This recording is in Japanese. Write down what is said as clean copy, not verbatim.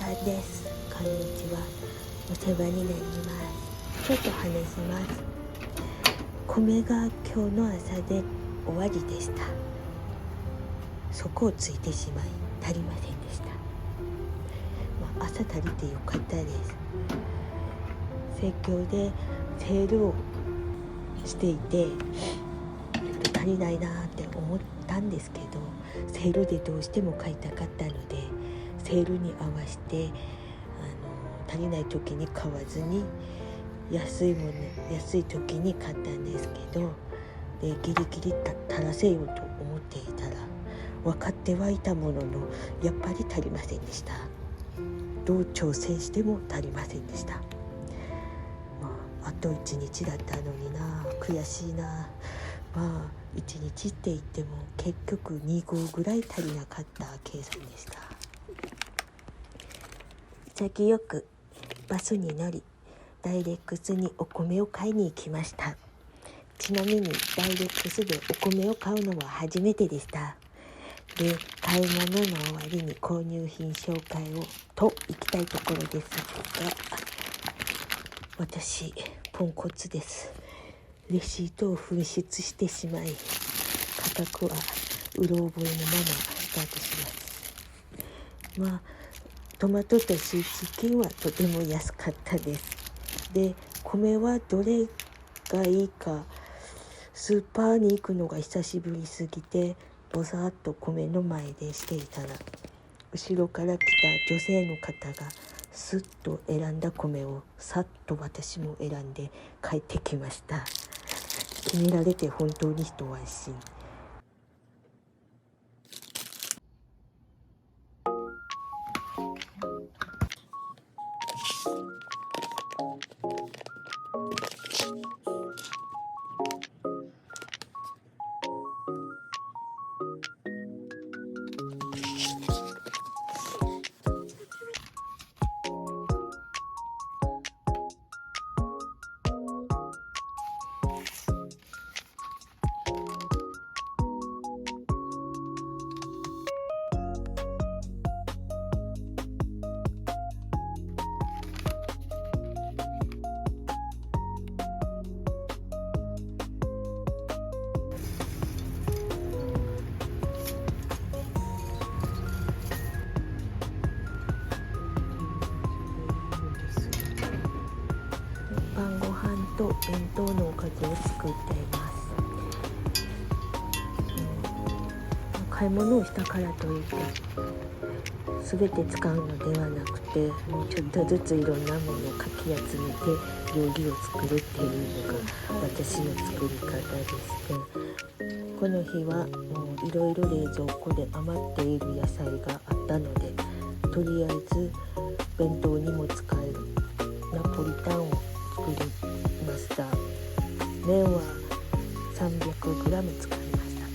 さんです。こんにちは。お世話になります。ちょっと話します。米が今日の朝で終わりでした。底をついてしまい足りませんでした。朝足りてよかったです。盛況でセールをしていて足りないなって思ったんですけど、セールでどうしても買いたかったのでセールに合わせて足りない時に買わずに安い時に買ったんですけど、でギリギリ足らせようと思っていたら分かってはいたもののやっぱり足りませんでした。どう挑戦しても足りませんでした。あと1日だったのにな、悔しいな。1日って言っても結局2合ぐらい足りなかった計算でした。潔くバスに乗りダイレックスにお米を買いに行きました。ちなみにダイレックスでお米を買うのは初めてでした。で、買い物の終わりに購入品紹介をと行きたいところですが、私ポンコツです。レシートを紛失してしまい、価格はうろ覚えのままスタートします。トマトとシーチキンはとても安かったです。で、米はどれがいいかスーパーに行くのが久しぶりすぎてぼさっと米の前でしていたら、後ろから来た女性の方がスッと選んだ米をさっと私も選んで帰ってきました。決められて本当に一安心。と弁当のおかずを作っています。買い物をしたからといって全て使うのではなくて、ちょっとずついろんなものをかき集めて料理を作るっていうのが私の作り方でして、この日はもういろいろ冷蔵庫で余っている野菜があったので、とりあえず弁当にも使えるナポリタンを作りました。麺は 300g 使いました。